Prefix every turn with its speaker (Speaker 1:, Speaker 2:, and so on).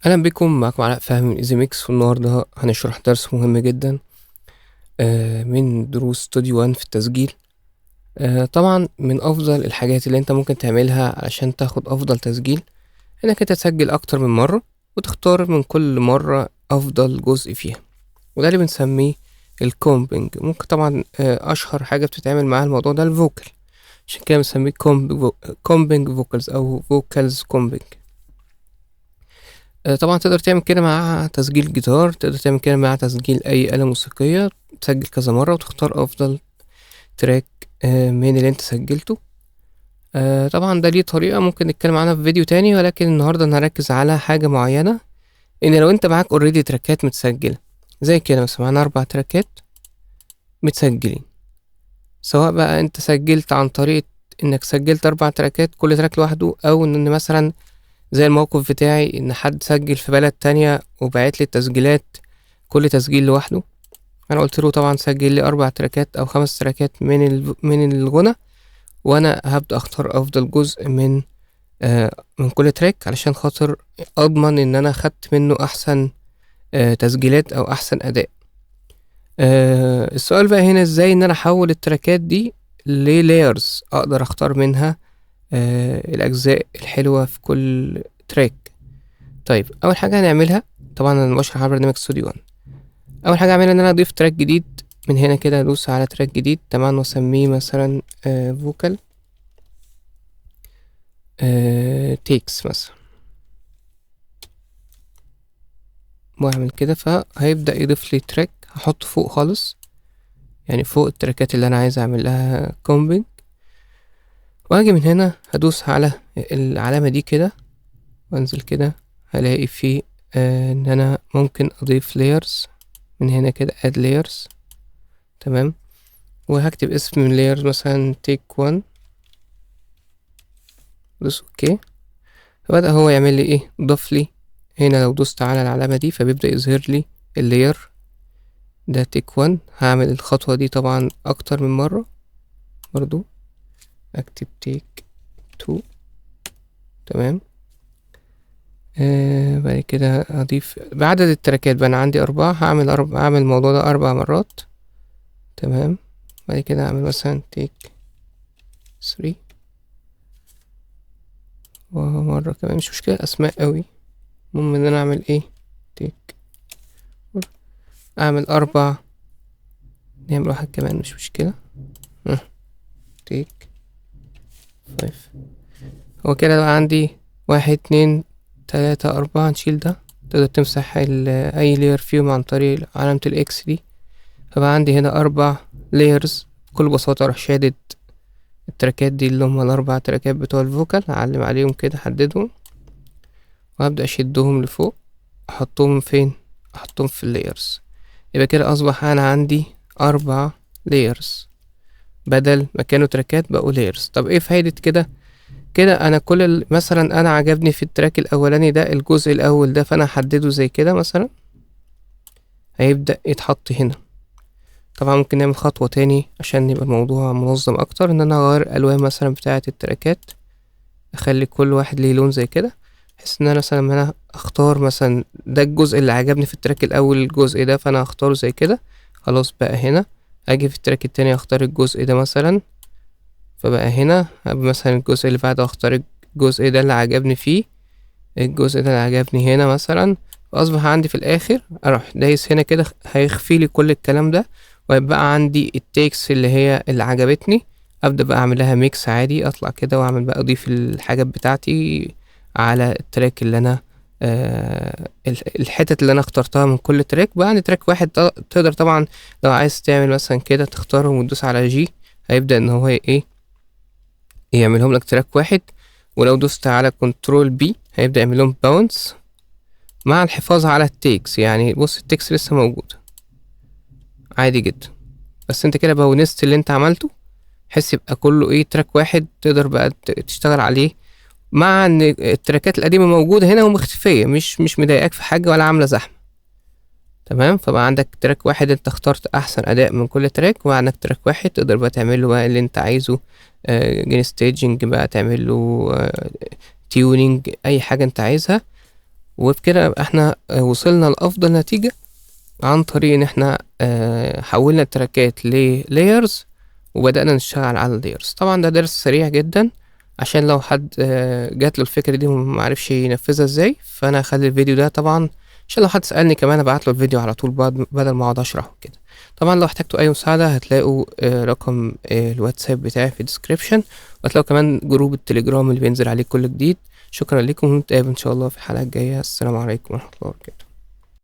Speaker 1: اهلا بكم، معكم علاء فهمي من ايزي ميكس. والنهارده هنشرح درس مهم جدا من دروس استوديو 1 في التسجيل. طبعا من افضل الحاجات اللي انت ممكن تعملها علشان تاخد افضل تسجيل انك انت تسجل اكتر من مره وتختار من كل مره افضل جزء فيها، وده اللي بنسميه الكومبينج. ممكن طبعا اشهر حاجه بتتعمل مع الموضوع ده الفوكال، عشان كده بنسميه كومبينج فوكالز او فوكالز كومبينج. طبعا تقدر تعمل كده مع تسجيل جيتار، تقدر تعمل كده مع تسجيل أي آلة موسيقية، تسجل كذا مرة وتختار أفضل تراك من اللي انت سجلته. طبعا ده ليه طريقة ممكن نتكلم عنها في فيديو تاني، ولكن النهاردة هنركز على حاجة معينة. ان لو انت معاك اوريدي تراكات متسجلة زي كده، مثلا معانا 4 تراكات متسجلين، سواء بقى انت سجلت عن طريق انك سجلت 4 تراكات كل تراك لوحده، او ان مثلا زي الموقف بتاعي ان حد سجل في بلد تانية وبعت لي التسجيلات كل تسجيل لوحده. انا قلت له طبعا سجل لي 4 تراكات او 5 تراكات من الغنى، وانا هبدأ اختار افضل جزء من كل تراك علشان خاطر اضمن ان انا خدت منه احسن تسجيلات او احسن اداء. السؤال بقى هنا ازاي ان انا احول التراكات دي للايرز اقدر اختار منها الاجزاء الحلوة في كل تراك. طيب اول حاجه هنعملها، طبعا انا بشرح على برنامج استوديو 1. اول حاجه اعملها ان انا اضيف تراك جديد من هنا كده، ادوس على تراك جديد تمام واسميه مثلا فوكال تيكس مثلا، واعمل كده فهيبدا يضيف لي تراك هحطه فوق خالص، يعني فوق التراكات اللي انا عايز اعمل لها كومبينج. واجي من هنا هدوس على العلامه دي كده وانزل كده، هلاقي فيه ان انا ممكن اضيف layers من هنا كده add layers. تمام، وهكتب اسم من layers مثلا take one، دوس اوكي. فبدأ هو يعمل لي ايه، ضاف لي هنا. لو دوست على العلامة دي فبيبدأ يظهر لي اللاير ده take one. هعمل الخطوة دي طبعا اكتر من مرة، برضو اكتب take two. تمام، بعد كده اضيف بعدد التراكات بقى، انا عندي 4، هعمل الموضوع ده 4 مرات. تمام، بعد كده اعمل مثلا take 3 ومرة كمان، مش مشكلة اسماء قوي، المهم ان انا اعمل ايه take، اعمل 4، نعمل واحد كمان مش مشكلة take 5. هو كده بقى عندي 1 2 3 4. نشيل ده، تقدر تمسح اي layer فيهم عن طريق علامة الاكس دي. فبقى عندي هنا 4 layers. بكل بساطة اروح شادد التراكات دي اللي هم ال4 تراكات بتوع الفوكال، اعلم عليهم كده احددهم وابدأ اشدهم لفوق. احطهم فين؟ احطهم في اللايرز. يبقى كده اصبح انا عندي 4 layers بدل ما كانوا تراكات بقوا layers. طب ايه فايدة كده؟ كده انا مثلا انا عجبني في التراك الاولاني ده الجزء الاول ده، فانا هحدده زي كده مثلا، هيبدأ يتحط هنا. طبعا ممكن نعمل خطوة تاني عشان يبقى الموضوع منظم اكتر، ان انا اغير الالوان مثلا بتاعة التراكات، اخلي كل واحد ليه لون زي كده، بحيث ان انا مثلا لما انا اختار مثلا ده الجزء اللي عجبني في التراك الاول الجزء ده، فانا هختاره زي كده. خلاص بقى هنا اجي في التراك التاني اختار الجزء ده مثلا، فبقى هنا مثلا الجزء اللي بعده اختار الجزء ده اللي عجبني فيه، الجزء ده اللي عجبني هنا مثلا. فاصبح عندي في الاخر اروح دايس هنا كده هيخفي لي كل الكلام ده، ويبقى عندي التيكس اللي هي اللي عجبتني. ابدا بقى اعمل لها ميكس عادي، اطلع كده واعمل بقى اضيف الحاجات بتاعتي على التراك اللي انا الحتت اللي انا اخترتها من كل تراك. بقى عندي تراك واحد تقدر طبعا لو عايز تعمل مثلا كده تختارهم وتدوس على جي، هيبدأ ان هو ايه يعملهم لك تراك واحد. ولو دوست على كنترول بي هيبدأ يعملهم باونس مع الحفاظ على التيكس. يعني بص التيكس لسه موجود عادي جدا، بس انت كده باونست اللي انت عملته، بحيث يبقى كله ايه تراك واحد تقدر بقى تشتغل عليه، مع ان التراكات القديمة موجودة هنا ومختفية، مش مضايقاك في حاجة ولا عاملة زحمة. تمام، فبقى عندك تراك واحد انت اخترت احسن اداء من كل تراك، وعندك تراك واحد تقدر بقى تعمله بقى اللي انت عايزه، جين ستيجنج بقى، تعمل له تيونينج، اي حاجه انت عايزها. وبكده احنا وصلنا لأفضل نتيجة عن طريق ان احنا حولنا التراكات للايرز وبدأنا نشتغل على اللايرز. طبعا ده درس سريع جدا عشان لو حد جات له الفكرة دي ومعرفش ينفذها ازاي، فانا هخلي الفيديو ده طبعا عشان لو حد سألني كمان ابعت له الفيديو على طول بدل ما اقعد اشرحه كده. طبعا لو احتجتوا اي مساعدة هتلاقوا رقم الواتساب بتاعي في الديسكريبشن، وهتلاقوا كمان جروب التليجرام اللي بينزل عليه كل جديد. شكرا لكم ونتقابل ان شاء الله في الحلقة الجاية. السلام عليكم ورحمة الله وبركاته.